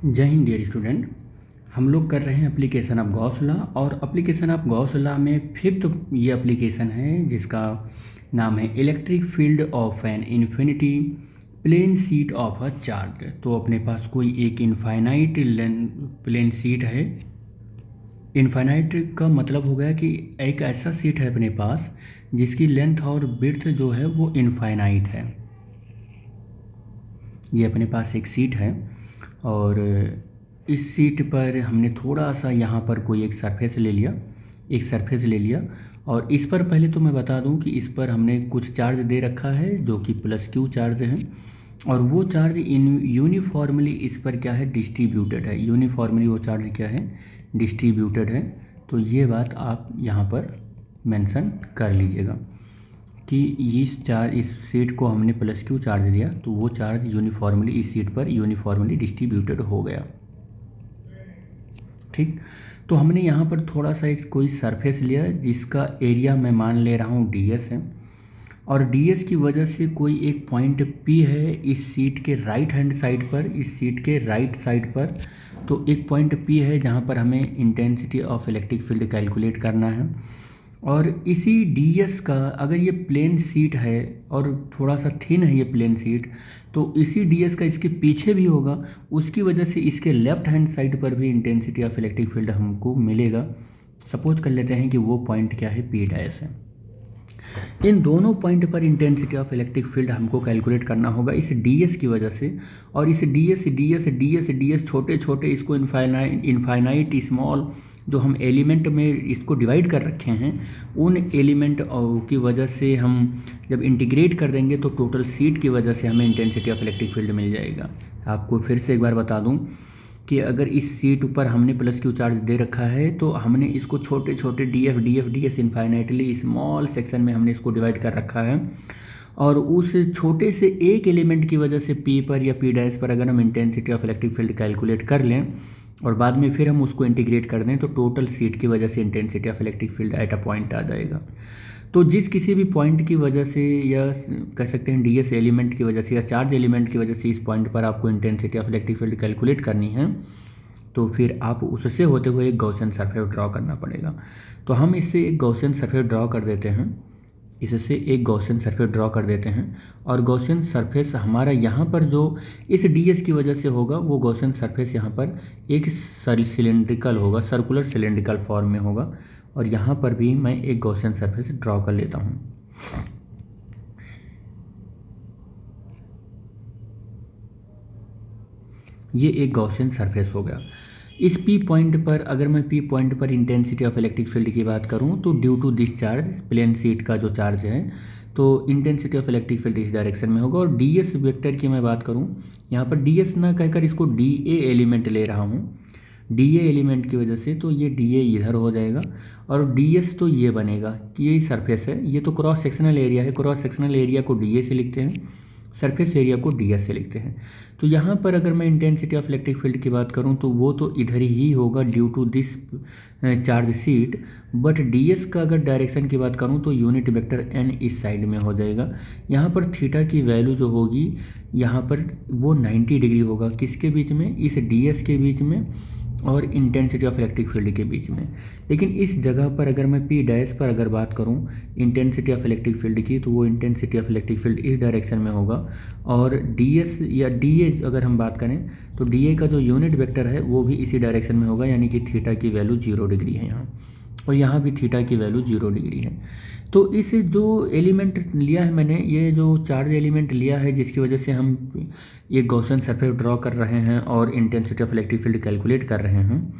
जय Hind dear student. हम लोग कर रहे हैं एप्लीकेशन ऑफ गॉस लॉ और एप्लीकेशन ऑफ गॉस लॉ में फिफ्थ ये एप्लीकेशन है जिसका नाम है electric field of an infinity plane sheet of a charge. तो अपने पास कोई एक इनफाइनाइट प्लेन शीट है। इनफाइनाइट का मतलब हो गया कि एक ऐसा शीट है अपने पास जिसकी लेंथ और विड्थ जो है वो इनफाइनाइट है। ये अपने पास एक शीट है और इस शीट पर हमने थोड़ा सा यहाँ पर कोई एक सरफेस ले लिया और इस पर पहले तो मैं बता दूं कि इस पर हमने कुछ चार्ज दे रखा है जो कि प्लस क्यू चार्ज है और वो चार्ज यूनिफॉर्मली इस पर क्या है डिस्ट्रीब्यूटेड है। यूनिफॉर्मली वो चार्ज क्या है डिस्ट्रीब्यूटेड है। तो ये बात आप यहाँ पर मेंशन कर लीजिएगा कि इस शीट को हमने प्लस क्यू चार्ज दिया तो वो चार्ज यूनिफॉर्मली इस शीट पर यूनिफॉर्मली डिस्ट्रीब्यूटेड हो गया। ठीक, तो हमने यहाँ पर थोड़ा सा इस कोई सरफेस लिया जिसका एरिया मैं मान ले रहा हूँ ds है और ds की वजह से कोई एक पॉइंट P है इस शीट के राइट हैंड साइड पर, इस शीट के राइट साइड पर। तो एक पॉइंट P है जहाँ पर हमें intensity of electric field calculate करना है और इसी ds का अगर ये प्लेन शीट है और थोड़ा सा थिन है ये प्लेन शीट तो इसी ds का इसके पीछे भी होगा, उसकी वजह से इसके लेफ्ट हैंड साइड पर भी इंटेंसिटी ऑफ इलेक्ट्रिक फील्ड हमको मिलेगा। सपोज कर लेते हैं कि वो पॉइंट क्या है P डैश है। इन दोनों पॉइंट पर इंटेंसिटी ऑफ इलेक्ट्रिक फील्ड हमको कैलकुलेट करना होगा इस ds की वजह से। और इस ds छोटे छोटे इसको इनफाइनाइट स्मॉल जो हम एलिमेंट में इसको डिवाइड कर रखे हैं उन एलिमेंट की वजह से हम जब इंटीग्रेट कर देंगे तो टोटल शीट की वजह से हमें इंटेंसिटी ऑफ इलेक्ट्रिक फील्ड मिल जाएगा। आपको फिर से एक बार बता दूं कि अगर इस शीट ऊपर हमने प्लस क्यू चार्ज दे रखा है तो हमने इसको छोटे छोटे ds इन्फाइनाइटली स्मॉल सेक्शन में हमने इसको डिवाइड कर रखा है और उस छोटे से एक एलिमेंट की वजह से P पर या P डैश पर अगर हम intensity of electric field calculate कर लें और बाद में फिर हम उसको इंटीग्रेट कर दें तो टोटल शीट की वजह से intensity of electric field at a point आ जाएगा। तो जिस किसी भी पॉइंट की वजह से या कह सकते हैं ds एलिमेंट की वजह से या चार्ज एलिमेंट की वजह से इस पॉइंट पर आपको intensity of electric field calculate करनी है तो फिर आप उससे होते हुए एक गॉसियन सरफेस ड्रॉ करना पड़ेगा। तो हम इससे एक गॉसियन सरफेस ड्रॉ कर देते हैं, इससे एक गॉसियन सरफेस ड्रॉ कर देते हैं और गॉसियन सरफेस हमारा यहाँ पर जो इस ds की वजह से होगा वो गॉसियन सरफेस यहाँ पर एक सिलेंड्रिकल होगा, सर्कुलर सिलेंड्रिकल फॉर्म में होगा और यहाँ पर भी मैं एक गॉसियन सरफेस ड्रॉ कर लेता हूँ। ये एक गॉसियन सरफेस हो गया। इस P पॉइंट पर अगर मैं P पॉइंट पर इंटेंसिटी ऑफ इलेक्ट्रिक फील्ड की बात करूं तो due to this charge plane sheet का जो चार्ज है तो इंटेंसिटी ऑफ इलेक्ट्रिक फील्ड इस डायरेक्शन में होगा। और ds वेक्टर की मैं बात करूं यहाँ पर ds ना कहकर इसको dA एलिमेंट ले रहा हूँ, dA एलिमेंट की वजह से तो ये dA इधर हो जाएगा और ds तो ये बनेगा कि ये सरफेस है, ये तो क्रॉस सेक्शनल एरिया है, क्रॉस सेक्शनल एरिया को dA से लिखते हैं, सरफेस एरिया को ds से लिखते हैं। तो यहाँ पर अगर मैं इंटेंसिटी ऑफ इलेक्ट्रिक फील्ड की बात करूँ तो वो तो इधर ही होगा due to this charge sheet, but ds का अगर डायरेक्शन की बात करूँ तो यूनिट वेक्टर n इस साइड में हो जाएगा। यहाँ पर थीटा की वैल्यू जो होगी यहाँ पर वो 90 डिग्री होगा, किसके बीच में, इस ds के बीच में और इंटेंसिटी ऑफ इलेक्ट्रिक फील्ड के बीच में। लेकिन इस जगह पर अगर मैं P डैश पर अगर बात करूं इंटेंसिटी ऑफ इलेक्ट्रिक फील्ड की तो वो इंटेंसिटी ऑफ इलेक्ट्रिक फील्ड इस डायरेक्शन में होगा और ds या dA अगर हम बात करें तो dA का जो यूनिट वेक्टर है वो भी इसी डायरेक्शन में होगा, यानी कि थीटा की वैल्यू 0 डिग्री है यहाँ और यहाँ भी थीटा की वैल्यू 0 डिग्री है। तो इस जो एलिमेंट लिया है मैंने, ये जो चार्ज एलिमेंट लिया है जिसकी वजह से हम ये गॉसियन सरफेस ड्रॉ कर रहे हैं और intensity of electric field calculate कर रहे हैं,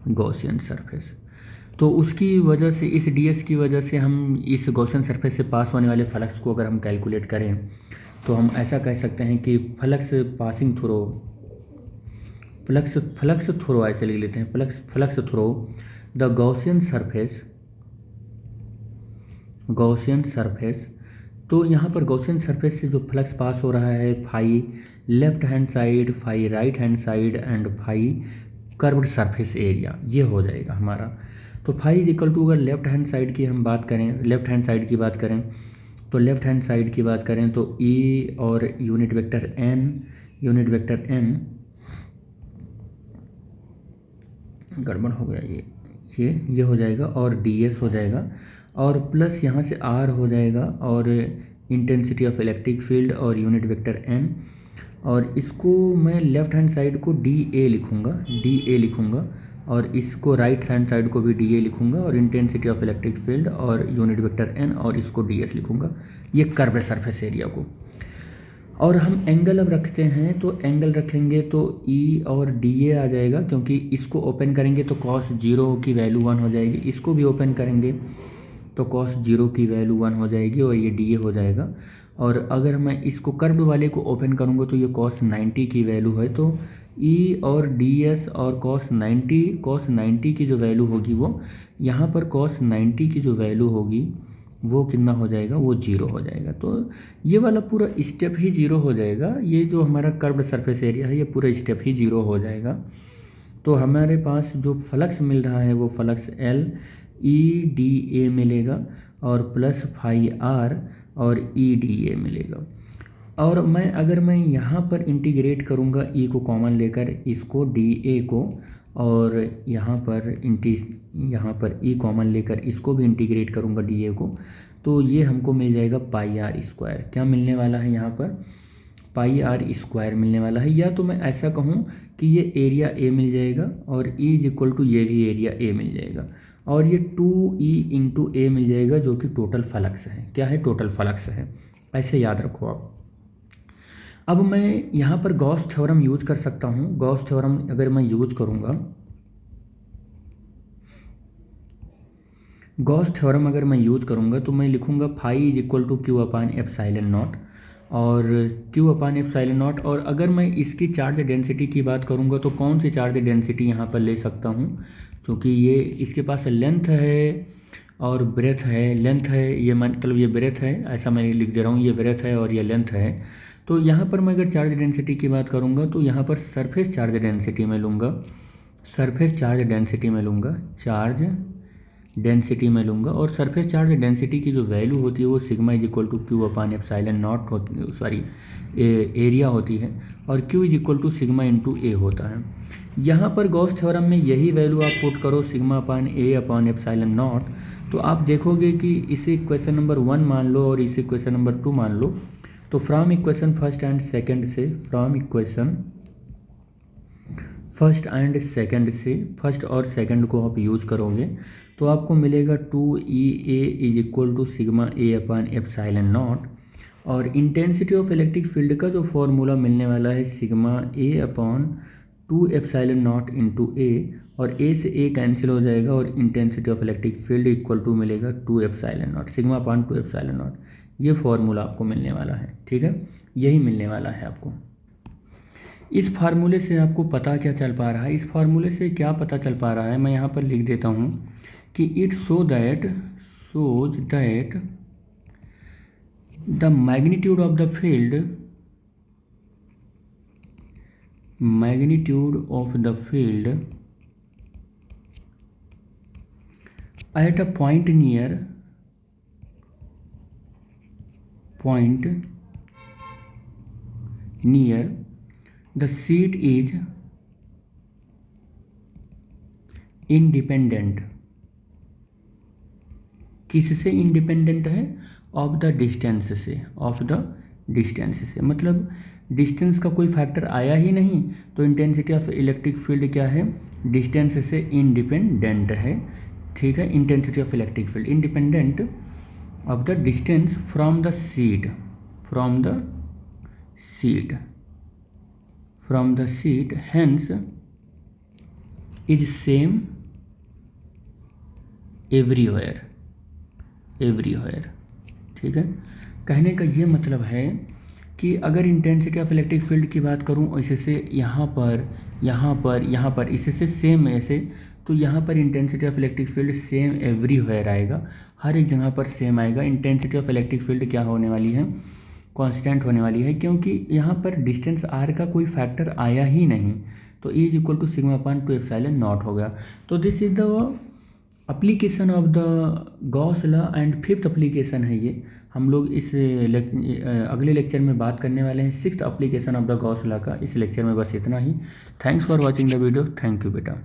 गॉसियन सरफेस। तो उसकी वजह से इस ds की वजह से हम इस गॉसियन सरफेस से पास होने वाले फ्लक्स को अगर हम कैलकुलेट करें तो हम ऐसा कह सकते हैं कि flux passing throw, flux throw ऐसे लिख लेते हैं, flux throw the Gaussian surface. तो यहाँ पर गॉसियन सरफेस से जो फ्लक्स पास हो रहा है phi left hand side, phi right hand side and phi curved surface area, ये हो जाएगा हमारा। तो फाई इज इक्वल टू अगर लेफ्ट हैंड साइड की हम बात करें, लेफ्ट हैंड साइड की बात करें तो लेफ्ट हैंड साइड की बात करें तो ई और यूनिट वेक्टर एन गड़बड़ हो गया, ये हो जाएगा और डी एस हो जाएगा, और प्लस यहाँ से आर हो जाएगा और इंटेंसिटी ऑफ इलेक्ट्रिक फील्ड और यूनिट वेक्टर एन, और इसको मैं लेफ़्ट हैंड साइड को डी ए लिखूँगा और इसको राइट हैंड साइड को भी डी ए लिखूँगा और इंटेंसिटी ऑफ इलेक्ट्रिक फील्ड और यूनिट वेक्टर एन और इसको डी एस लिखूँगा, ये कर्व सरफेस एरिया को। और हम एंगल अब रखते हैं, तो एंगल रखेंगे तो ई और डी ए आ जाएगा, क्योंकि इसको ओपन करेंगे तो कॉस 0 की वैल्यू 1 हो जाएगी, इसको भी ओपन करेंगे तो कॉस 0 की वैल्यू 1 हो जाएगी और ये डी ए हो जाएगा। और अगर मैं इसको कर्व वाले को ओपन करूँगा तो ये कॉस 90 की वैल्यू है, तो ई और डी एस और कॉस 90 की जो वैल्यू होगी वो यहाँ पर कॉस 90 की जो वैल्यू होगी वो कितना हो जाएगा, वो 0 हो जाएगा। तो ये वाला पूरा स्टेप ही 0 हो जाएगा, ये जो हमारा कर्व्ड सरफेस एरिया है ये पूरा स्टेप ही 0 हो जाएगा। तो हमारे पास जो फ्लक्स मिल रहा है वो flux L E D A मिलेगा और प्लस फाई आर और ई डी ए मिलेगा। और अगर मैं यहाँ पर इंटीग्रेट करूँगा ई को कॉमन लेकर इसको डी ए को, और यहाँ पर ई कॉमन लेकर इसको भी इंटीग्रेट करूँगा डी ए को, तो ये हमको मिल जाएगा पाई आर स्क्वायर। क्या मिलने वाला है यहाँ पर, पाई आर स्क्वायर मिलने वाला है। या तो मैं ऐसा कहूँ कि ये एरिया ए मिल जाएगा और ई इज इक्वल टू ये भी एरिया ए मिल जाएगा, और ये 2e इंटू ए मिल जाएगा जो कि टोटल फ्लक्स है। क्या है, टोटल फ्लक्स है, ऐसे याद रखो आप। अब मैं यहाँ पर गॉस थ्योरम यूज कर सकता हूँ। गॉस थ्योरम अगर मैं यूज करूँगा, तो मैं लिखूँगा phi is equal to Q upon epsilon naught, और क्यू अपान एप्साइलन नॉट। और अगर मैं इसकी चार्ज डेंसिटी की बात करूँगा तो कौन सी चार्ज डेंसिटी यहाँ पर ले सकता हूँ, क्योंकि ये इसके पास लेंथ है और ब्रेथ है। लेंथ है, ये मतलब ये ब्रेथ है, ऐसा मैं लिख दे रहा हूँ, ये ब्रेथ है और ये लेंथ है। तो यहाँ पर मैं अगर चार्ज डेंसिटी की बात करूँगा तो यहाँ पर सरफेस चार्ज डेंसिटी में लूँगा, और सरफेस चार्ज डेंसिटी की जो वैल्यू होती है वो sigma is equal to Q upon epsilon naught area होती है, और Q is equal to sigma into A होता है। यहाँ पर गॉस थ्योरम में यही वैल्यू आप पुट करो sigma upon A upon epsilon not, तो आप देखोगे कि इसे इक्वेशन नंबर 1 मान लो और इसे इक्वेशन नंबर 2 मान लो। तो from equation first and second से फर्स्ट और सेकंड को आप यूज करोगे तो आपको मिलेगा 2e a is equal to sigma A upon epsilon naught, और इंटेंसिटी ऑफ इलेक्ट्रिक फील्ड का जो फॉर्मूला मिलने वाला है sigma A upon 2 epsilon naught into A, और ए से ए कैंसिल हो जाएगा और intensity of electric field equal to मिलेगा 2 epsilon naught, sigma upon 2 epsilon not. ये फॉर्मूला आपको मिलने वाला है, ठीक है, यही मिलने वाला है आपको। इस फार्मूले से आपको पता क्या चल पा रहा है, इस फार्मूले से क्या पता चल पा रहा है, मैं यहाँ पर लिख देता हूँ कि it shows that the magnitude of the field at a point near the seat is independent। किससे इंडिपेंडेंट है, ऑफ द डिस्टेंस से, मतलब डिस्टेंस का कोई फैक्टर आया ही नहीं, तो इंटेंसिटी ऑफ इलेक्ट्रिक फील्ड क्या है, डिस्टेंस से इंडिपेंडेंट है, ठीक है। Intensity of electric field independent of the distance from the seat hence is same everywhere, ठीक है। कहने का ये मतलब है कि अगर इंटेंसिटी ऑफ इलेक्ट्रिक फील्ड की बात करूँ इससे यहाँ पर इससे सेम ऐसे, तो यहाँ पर intensity of electric field same everywhere आएगा, हर एक जगह पर सेम आएगा। इंटेंसिटी ऑफ इलेक्ट्रिक फील्ड क्या होने वाली है, कांस्टेंट होने वाली है, क्योंकि यहाँ पर डिस्टेंस आर का कोई फैक्टर आया ही नहीं, तो E is equal to sigma upon 2 epsilon naught हो गया। तो this is the application of the Gauss law and fifth application है ये। हम लोग इस अगले लेक्चर में बात करने वाले हैं sixth application of the Gauss law का। इस लेक्चर में बस इतना ही। Thanks for watching the video. Thank you बेटा।